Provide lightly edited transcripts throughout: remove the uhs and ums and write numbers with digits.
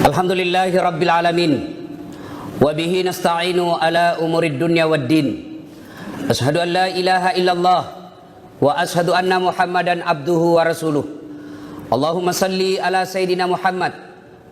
Alhamdulillahi Rabbil Alamin. Wabihi nasta'inu ala umurid dunya wad din. Ashhadu an la ilaha illallah wa ashhadu anna Muhammadan abduhu wa rasuluh. Allahumma salli ala Sayyidina Muhammad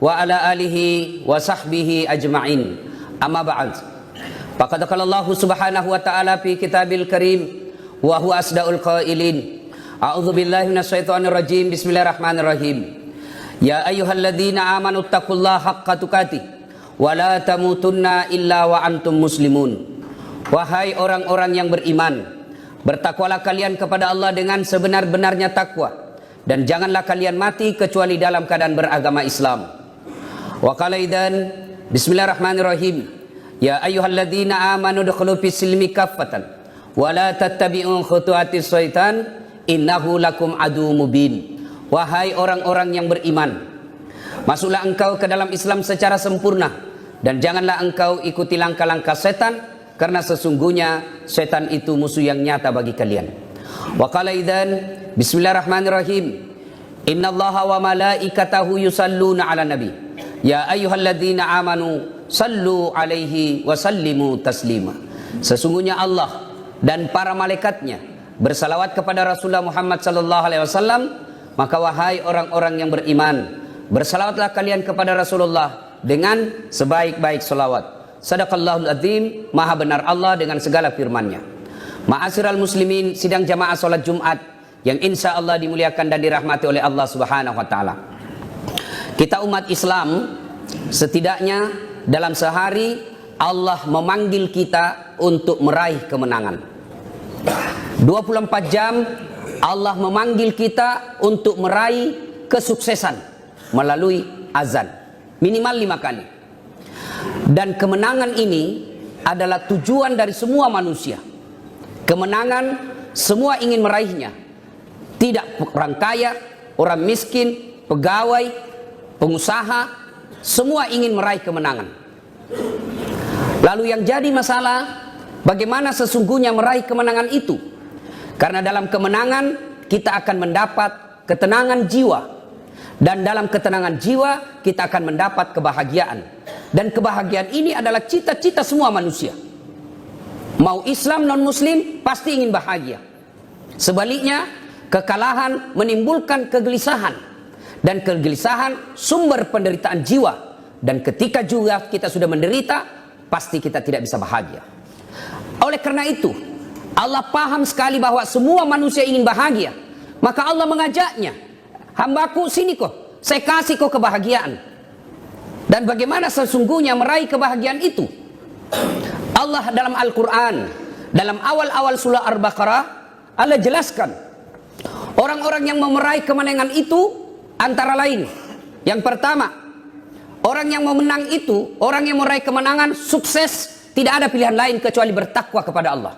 wa ala alihi wa sahbihi ajma'in. Amma ba'd. Faqad qala Allah subhanahu wa ta'ala fi kitabil karim wa huwa asdaqul qailin. A'udzu billahi minasyaitonir rajim. Bismillahirrahmanirrahim. Ya ayyuhalladzina amanu taqullaha haqqa tuqatih wa la tamutunna illa wa antum muslimun. Wahai orang-orang yang beriman, bertakwalah kalian kepada Allah dengan sebenar-benarnya takwa, dan janganlah kalian mati kecuali dalam keadaan beragama Islam. Wa qala idzan bismillahirrahmanirrahim. Ya ayyuhalladzina amanu dukhulu fis silmi kaffatan wa la tattabi'u khutuwatis syaitan innahu lakum aduwwum mubin. Wahai orang-orang yang beriman, masuklah engkau ke dalam Islam secara sempurna, dan janganlah engkau ikuti langkah-langkah setan, karena sesungguhnya setan itu musuh yang nyata bagi kalian. Wa qala idzan bismillahirrahmanirrahim. Innallaha wa malaikatahu yusalluna 'alan nabi. Ya ayyuhalladzina amanu sallu 'alaihi wa sallimu taslima. Sesungguhnya Allah dan para malaikatnya bersalawat kepada Rasulullah Muhammad sallallahu alaihi wasallam. Maka wahai orang-orang yang beriman, bersalawatlah kalian kepada Rasulullah dengan sebaik-baik salawat. Sadaqallahul adzim, maha benar Allah dengan segala firman-Nya. Ma'asyiral muslimin, sidang jamaah salat Jumat yang insya Allah dimuliakan dan dirahmati oleh Allah Subhanahu wa taala. Kita umat Islam, setidaknya dalam sehari Allah memanggil kita untuk meraih kemenangan. 24 jam Allah memanggil kita untuk meraih kesuksesan melalui azan minimal 5 kali. Dan kemenangan ini adalah tujuan dari semua manusia. Kemenangan semua ingin meraihnya. Tidak orang kaya, orang miskin, pegawai, pengusaha, semua ingin meraih kemenangan. Lalu yang jadi masalah, bagaimana sesungguhnya meraih kemenangan itu? Karena dalam kemenangan kita akan mendapat ketenangan jiwa, dan dalam ketenangan jiwa kita akan mendapat kebahagiaan. Dan kebahagiaan ini adalah cita-cita semua manusia. Mau Islam non Muslim pasti ingin bahagia. Sebaliknya, kekalahan menimbulkan kegelisahan, dan kegelisahan sumber penderitaan jiwa. Dan ketika juga kita sudah menderita, pasti kita tidak bisa bahagia. Oleh karena itu, Allah paham sekali bahwa semua manusia ingin bahagia. Maka Allah mengajaknya, hambaku sini kok, saya kasih kau kebahagiaan. Dan bagaimana sesungguhnya meraih kebahagiaan itu? Allah dalam Al-Quran, dalam awal-awal surah Al-Baqarah, Allah jelaskan orang-orang yang mau meraih kemenangan itu antara lain. Yang pertama, orang yang mau menang itu, orang yang meraih kemenangan sukses, tidak ada pilihan lain kecuali bertakwa kepada Allah.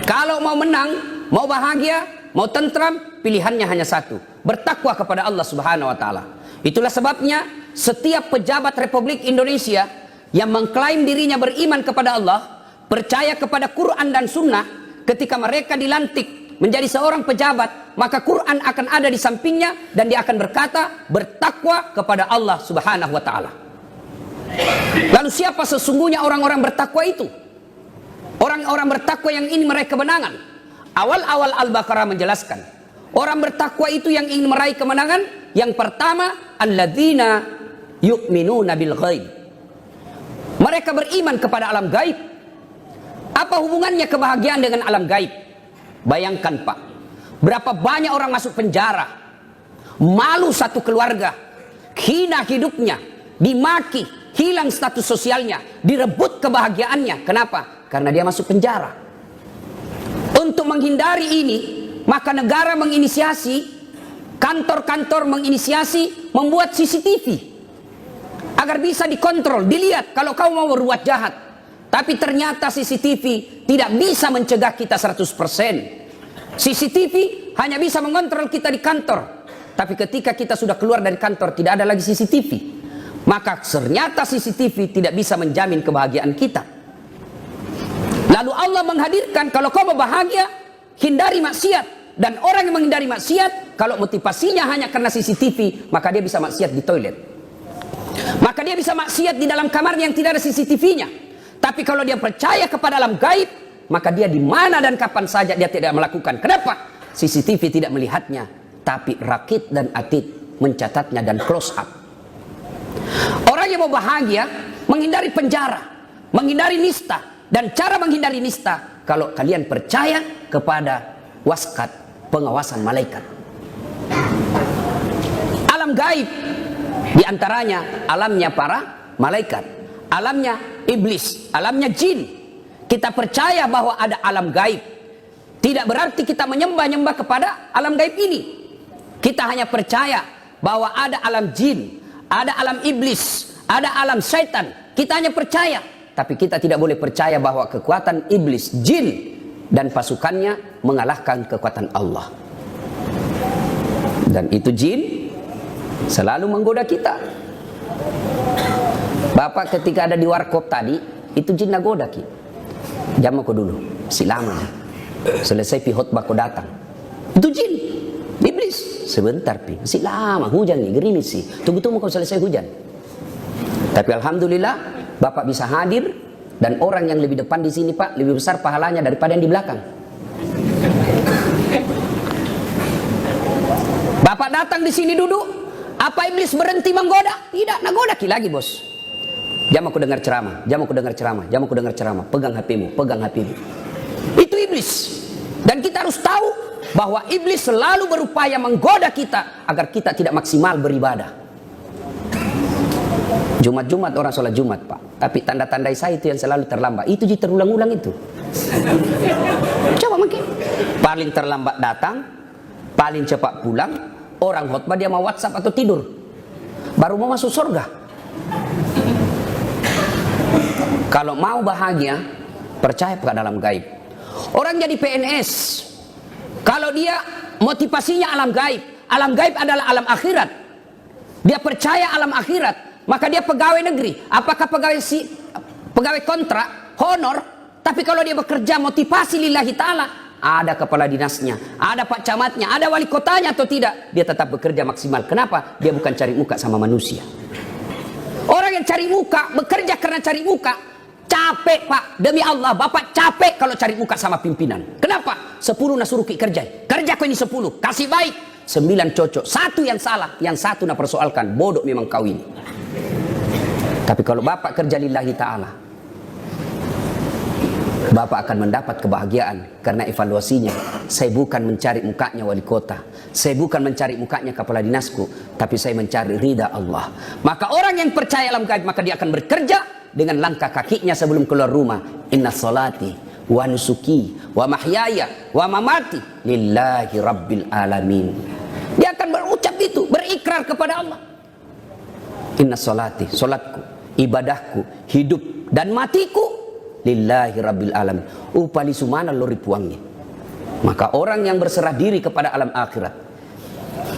Kalau mau menang, mau bahagia, mau tentram, pilihannya hanya satu, bertakwa kepada Allah Subhanahu wa taala. Itulah sebabnya setiap pejabat Republik Indonesia yang mengklaim dirinya beriman kepada Allah, percaya kepada Quran dan Sunnah, ketika mereka dilantik menjadi seorang pejabat, maka Quran akan ada di sampingnya dan dia akan berkata, bertakwa kepada Allah Subhanahu wa taala. Lalu siapa sesungguhnya orang-orang bertakwa itu? Orang-orang bertakwa yang ingin meraih kemenangan. Awal-awal Al-Baqarah menjelaskan, orang bertakwa itu yang ingin meraih kemenangan, yang pertama, alladzina yu'minuna bil ghaib. Mereka beriman kepada alam gaib. Apa hubungannya kebahagiaan dengan alam gaib? Bayangkan Pak, berapa banyak orang masuk penjara, malu satu keluarga, hina hidupnya, dimaki, hilang status sosialnya, direbut kebahagiaannya. Kenapa? Karena dia masuk penjara. Untuk menghindari ini, maka negara menginisiasi, kantor-kantor menginisiasi membuat CCTV agar bisa dikontrol, dilihat kalau kau mau berbuat jahat. Tapi ternyata CCTV tidak bisa mencegah kita 100%. CCTV hanya bisa mengontrol kita di kantor. Tapi ketika kita sudah keluar dari kantor, tidak ada lagi CCTV. Maka ternyata CCTV tidak bisa menjamin kebahagiaan kita. Lalu Allah menghadirkan, kalau kau mau bahagia, hindari maksiat. Dan orang yang menghindari maksiat, kalau motivasinya hanya karena CCTV, maka dia bisa maksiat di toilet. Maka dia bisa maksiat di dalam kamarnya yang tidak ada CCTV-nya. Tapi kalau dia percaya kepada alam gaib, maka dia di mana dan kapan saja dia tidak melakukan. Kenapa? CCTV tidak melihatnya, tapi rakit dan atid mencatatnya dan close up. Orang yang mau bahagia, menghindari penjara, menghindari nista. Dan cara menghindari nista, kalau kalian percaya kepada waskat, pengawasan malaikat. Alam gaib, diantaranya alamnya para malaikat, alamnya iblis, alamnya jin. Kita percaya bahwa ada alam gaib. Tidak berarti kita menyembah-nyembah kepada alam gaib ini. Kita hanya percaya bahwa ada alam jin, ada alam iblis, ada alam syaitan. Kita hanya percaya. Tapi kita tidak boleh percaya bahwa kekuatan iblis, jin, dan pasukannya mengalahkan kekuatan Allah. Dan itu jin selalu menggoda kita. Bapak ketika ada di warkop tadi, itu jin nagoda ki. Jam aku dulu, silama. Selesai pi khotbah kau datang. Itu jin, iblis. Sebentar pi, masih lama hujan nih, gerimis sih. Tunggu-tunggu kau selesai hujan. Tapi alhamdulillah Bapak bisa hadir, dan orang yang lebih depan di sini Pak lebih besar pahalanya daripada yang di belakang. Bapak datang di sini duduk, apa iblis berhenti menggoda? Tidak, nagoda ki lagi bos. Jam aku dengar ceramah, jam aku dengar ceramah, jam aku dengar ceramah. Pegang HP-mu, pegang HP-mu. Itu iblis. Dan kita harus tahu bahwa iblis selalu berupaya menggoda kita agar kita tidak maksimal beribadah. Jumat-Jumat orang sholat Jumat Pak, tapi tanda-tandai saya itu yang selalu terlambat. Itu terulang-ulang itu. Coba mungkin paling terlambat datang, paling cepat pulang. Orang khotbah dia mau WhatsApp atau tidur, baru mau masuk surga. Kalau mau bahagia, percaya pada alam gaib. Orang jadi PNS, kalau dia motivasinya alam gaib adalah alam akhirat. Dia percaya alam akhirat. Maka dia pegawai negeri. Apakah pegawai kontrak, honor? Tapi kalau dia bekerja motivasi lillahi ta'ala, ada kepala dinasnya, ada pak camatnya, ada wali kotanya atau tidak, dia tetap bekerja maksimal. Kenapa? Dia bukan cari muka sama manusia. Orang yang cari muka, bekerja karena cari muka, capek Pak. Demi Allah, Bapak capek kalau cari muka sama pimpinan. Kenapa? 10 nasuruh ki kerja. Kerja kau ini 10, kasih baik. 9 cocok, 1 yang salah, yang 1 nak persoalkan. Bodoh memang kau ini. Tapi kalau Bapak kerja lillahi ta'ala, Bapak akan mendapat kebahagiaan. Karena evaluasinya, saya bukan mencari mukanya wali kota, saya bukan mencari mukanya kepala dinasku, tapi saya mencari ridha Allah. Maka orang yang percaya alam gaib, maka dia akan bekerja dengan langkah kakinya sebelum keluar rumah. Inna salati wa nusuki wa mahyaya wa mamati lillahi rabbil alamin. Dia akan berucap itu, berikrar kepada Allah. Inna salati, salatku, ibadahku, hidup dan matiku lillahi rabbil alamin. Upali sumana lori puangnya. Maka orang yang berserah diri kepada alam akhirat,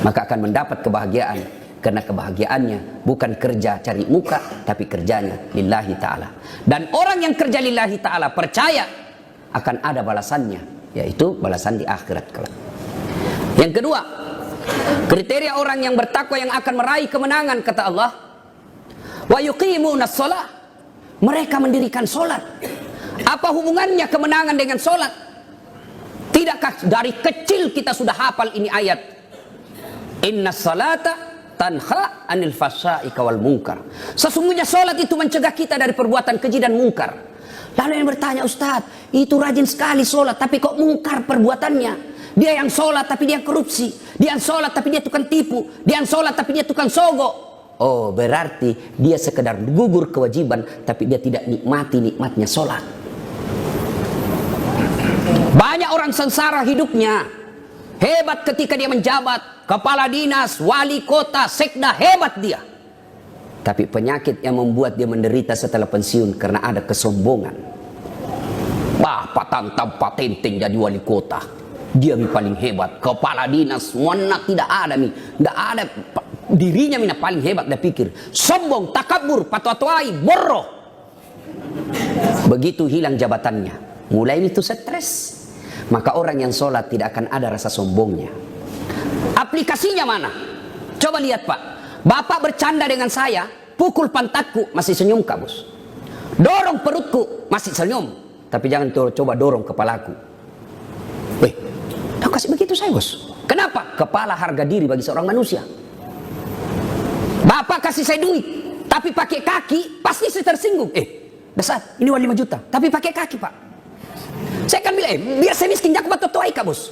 maka akan mendapat kebahagiaan. Karena kebahagiaannya bukan kerja cari muka, tapi kerjanya lillahi ta'ala. Dan orang yang kerja lillahi ta'ala percaya akan ada balasannya, yaitu balasan di akhirat kelak. Yang kedua, kriteria orang yang bertakwa yang akan meraih kemenangan, kata Allah, wa yuqimunas shalah, mereka mendirikan solat. Apa hubungannya kemenangan dengan solat? Tidakkah dari kecil kita sudah hafal ini ayat, innas salata tanha anil fasya'i wal munkar. Sesungguhnya solat itu mencegah kita dari perbuatan keji dan mungkar. Lalu yang bertanya, Ustaz, itu rajin sekali solat, tapi kok mungkar perbuatannya? Dia yang solat tapi dia korupsi, dia yang solat tapi dia tukang tipu, dia yang solat tapi dia tukang sogok. Oh, berarti dia sekedar gugur kewajiban, tapi dia tidak nikmati nikmatnya solat. Banyak orang sengsara hidupnya, hebat ketika dia menjabat, kepala dinas, wali kota, sekda, hebat dia. Tapi penyakit yang membuat dia menderita setelah pensiun karena ada kesombongan. Bapak tantang patenting jadi wali kota, dia paling hebat, kepala dinas, mana tidak ada mi, tidak ada. Dirinya mina paling hebat, dia pikir sombong, takabur, patwa-twai, borroh. Begitu hilang jabatannya, mulai itu stres. maka orang yang sholat tidak akan ada rasa sombongnya. Aplikasinya mana? Coba lihat Pak, Bapak bercanda dengan saya, pukul pantatku masih senyum Kak Bos, dorong perutku masih senyum, tapi jangan coba dorong kepalaku. Kau kasih begitu saya Bos. Kenapa? Kepala harga diri bagi seorang manusia. Bapak kasih saya duit, tapi pakai kaki, pasti saya tersinggung. Dasar, ini uang 5 juta, tapi pakai kaki Pak. Saya akan bilang, biar saya miskin, jangan batotoai Kak Bos.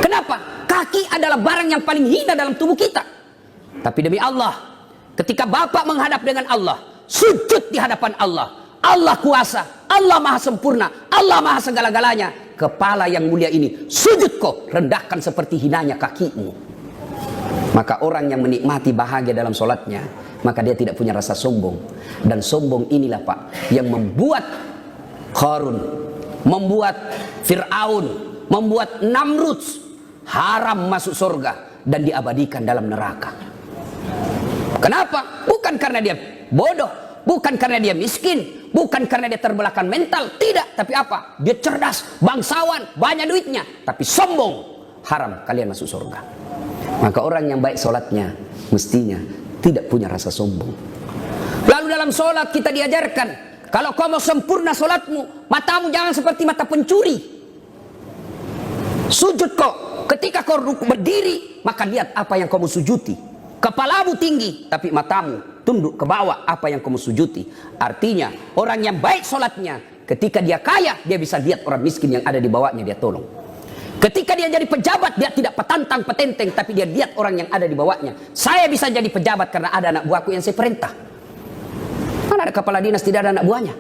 Kenapa? Kaki adalah barang yang paling hina dalam tubuh kita. Tapi demi Allah, ketika Bapak menghadap dengan Allah, sujud di hadapan Allah, Allah kuasa, Allah maha sempurna, Allah maha segala-galanya. Kepala yang mulia ini, sujud kau, rendahkan seperti hinanya kakimu. Maka orang yang menikmati bahagia dalam sholatnya, maka dia tidak punya rasa sombong. Dan sombong inilah Pak, yang membuat Qarun, membuat Fir'aun, membuat Namrud haram masuk surga dan diabadikan dalam neraka. Kenapa? Bukan karena dia bodoh, bukan karena dia miskin, bukan karena dia terbelakang mental, tidak. Tapi apa? Dia cerdas, bangsawan, banyak duitnya, tapi sombong. Haram kalian masuk surga. Maka orang yang baik sholatnya mestinya tidak punya rasa sombong. Lalu dalam sholat kita diajarkan, kalau kau mau sempurna sholatmu, matamu jangan seperti mata pencuri. Sujud kau. Ketika kau berdiri, maka lihat apa yang kamu sujuti. Kepalamu tinggi, tapi matamu tunduk ke bawah apa yang kamu sujuti. Artinya, orang yang baik sholatnya, ketika dia kaya, dia bisa lihat orang miskin yang ada di bawahnya, dia tolong. Ketika dia jadi pejabat, dia tidak petantang petenteng, tapi dia lihat orang yang ada di bawahnya. Saya bisa jadi pejabat karena ada anak buahku yang saya perintah. Mana ada kepala dinas tidak ada anak buahnya?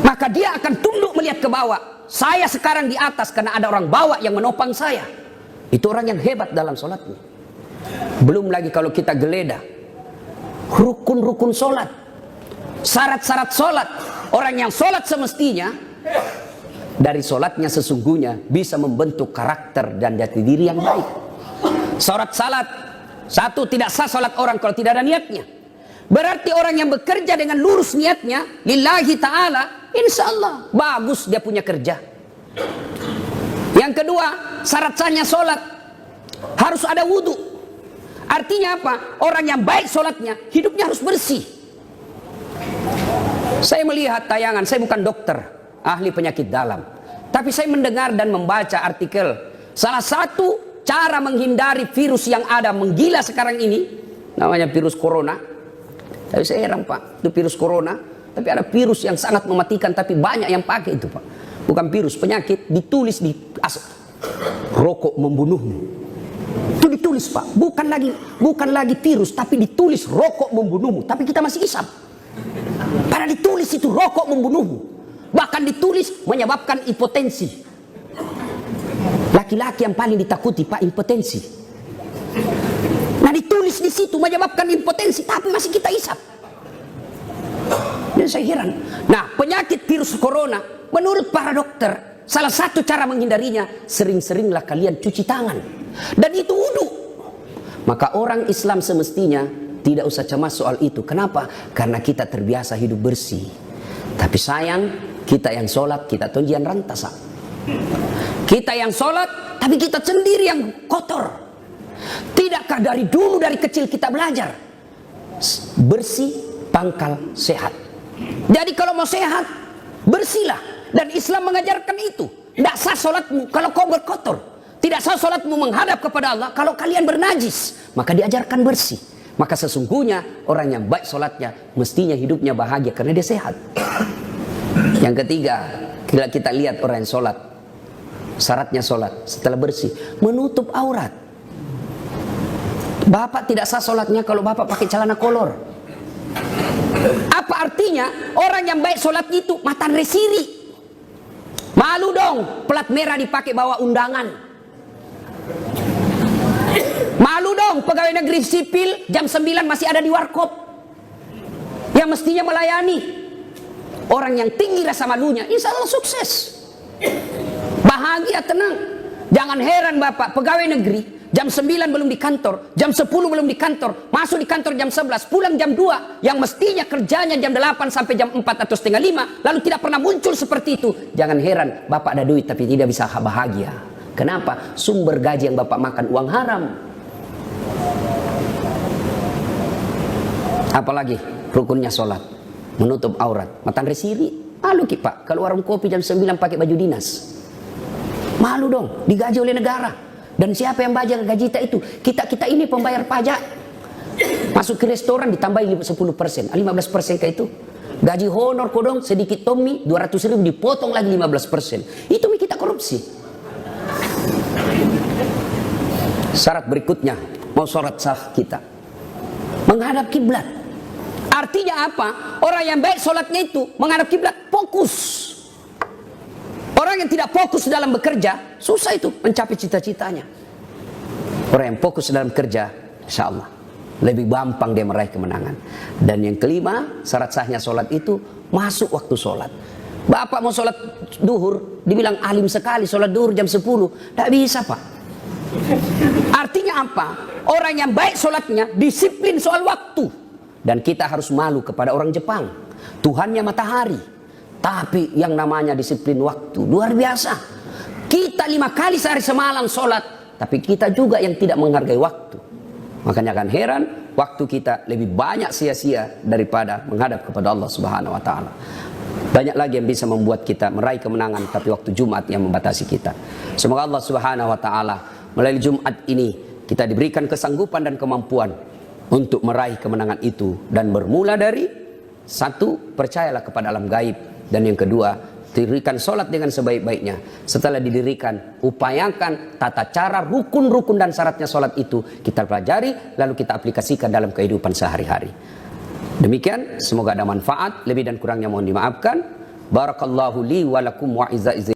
Maka dia akan tunduk melihat ke bawah. Saya sekarang di atas karena ada orang bawah yang menopang saya. Itu orang yang hebat dalam sholatnya. Belum lagi kalau kita geledah rukun-rukun sholat, syarat-syarat sholat. Orang yang sholat semestinya dari sholatnya sesungguhnya bisa membentuk karakter dan jati diri yang baik. Syarat salat, satu, tidak sah sholat orang kalau tidak ada niatnya. Berarti orang yang bekerja dengan lurus niatnya lillahi ta'ala, insya Allah bagus dia punya kerja. Yang kedua, syarat sahnya sholat harus ada wudhu. Artinya apa? Orang yang baik sholatnya, hidupnya harus bersih. Saya melihat tayangan, saya bukan dokter, ahli penyakit dalam, tapi saya mendengar dan membaca artikel. Salah satu cara menghindari virus yang ada menggila sekarang ini, namanya virus corona. Tapi saya heran Pak, itu virus corona, tapi ada virus yang sangat mematikan, tapi banyak yang pakai itu Pak. Bukan virus, penyakit, ditulis di rokok membunuhmu. Itu ditulis Pak, bukan lagi virus, tapi ditulis rokok membunuhmu, tapi kita masih isap. Padahal ditulis itu rokok membunuhmu. Bahkan ditulis menyebabkan impotensi. Laki-laki yang paling ditakuti Pak, impotensi. Nah ditulis di situ menyebabkan impotensi, tapi masih kita isap. Dan saya heran. Nah penyakit virus corona, menurut para dokter, salah satu cara menghindarinya, sering-seringlah kalian cuci tangan. Dan itu wudu. Maka orang Islam semestinya tidak usah cemas soal itu. Kenapa? Karena kita terbiasa hidup bersih. Tapi sayang, kita yang sholat, kita tunjian rantasa. Kita yang sholat, tapi kita sendiri yang kotor. Tidakkah dari dulu, dari kecil kita belajar bersih pangkal sehat. Jadi kalau mau sehat, bersihlah. Dan Islam mengajarkan itu. Tidak sah sholatmu kalau kau berkotor. Tidak sah sholatmu menghadap kepada Allah kalau kalian bernajis. Maka diajarkan bersih. Maka sesungguhnya orang yang baik sholatnya mestinya hidupnya bahagia karena dia sehat. Yang ketiga, kita lihat orang yang sholat, syaratnya sholat setelah bersih, menutup aurat. Bapak tidak sah sholatnya kalau bapak pakai celana kolor. Apa artinya? Orang yang baik sholatnya itu matan resiri. Malu dong, plat merah dipakai bawa undangan. Malu dong, pegawai negeri sipil jam 9 masih ada di warkop, yang mestinya melayani. Orang yang tinggi rasa malunya, insya Allah sukses, bahagia, tenang. Jangan heran bapak, pegawai negeri jam 9 belum di kantor, jam 10 belum di kantor, masuk di kantor jam 11, pulang jam 2, yang mestinya kerjanya jam 8 sampai jam 4 atau setengah 5, lalu tidak pernah muncul seperti itu. Jangan heran, Bapak ada duit tapi tidak bisa bahagia. Kenapa? Sumber gaji yang Bapak makan uang haram. Apalagi rukunnya sholat, menutup aurat, matan resiri. Malu Pak, kalau warung kopi jam 9 pakai baju dinas. Malu dong, digaji oleh negara. Dan siapa yang bayar gaji kita itu? Kita ini pembayar pajak. Masuk ke restoran ditambahin 10%, 15% kayak itu. Gaji honor kodong sedikit Tommy 200.000 dipotong lagi 15%. Itu kita korupsi. Syarat berikutnya, mau sholat sah kita menghadap kiblat. Artinya apa? Orang yang baik sholatnya itu menghadap kiblat, fokus. Orang yang tidak fokus dalam bekerja, susah itu mencapai cita-citanya. Orang yang fokus dalam kerja, insya Allah lebih gampang dia meraih kemenangan. Dan yang kelima, syarat sahnya sholat itu masuk waktu sholat. Bapak mau sholat duhur, dibilang alim sekali sholat duhur jam 10, tidak bisa Pak. Artinya apa? Orang yang baik sholatnya disiplin soal waktu. Dan kita harus malu kepada orang Jepang, Tuhannya matahari. Tapi yang namanya disiplin waktu luar biasa. Kita 5 kali sehari semalam sholat, tapi kita juga yang tidak menghargai waktu. Makanya kan heran, waktu kita lebih banyak sia-sia daripada menghadap kepada Allah Subhanahu wa taala. Banyak lagi yang bisa membuat kita meraih kemenangan, tapi waktu Jumat yang membatasi kita. Semoga Allah Subhanahu wa taala melalui Jumat ini kita diberikan kesanggupan dan kemampuan untuk meraih kemenangan itu. Dan bermula dari satu, percayalah kepada alam gaib. Dan yang kedua, dirikan sholat dengan sebaik-baiknya. Setelah didirikan, upayakan tata cara, rukun-rukun dan syaratnya sholat itu kita pelajari, lalu kita aplikasikan dalam kehidupan sehari-hari. Demikian, semoga ada manfaat. Lebih dan kurangnya mohon dimaafkan. Barakallahu li wa lakum wa izza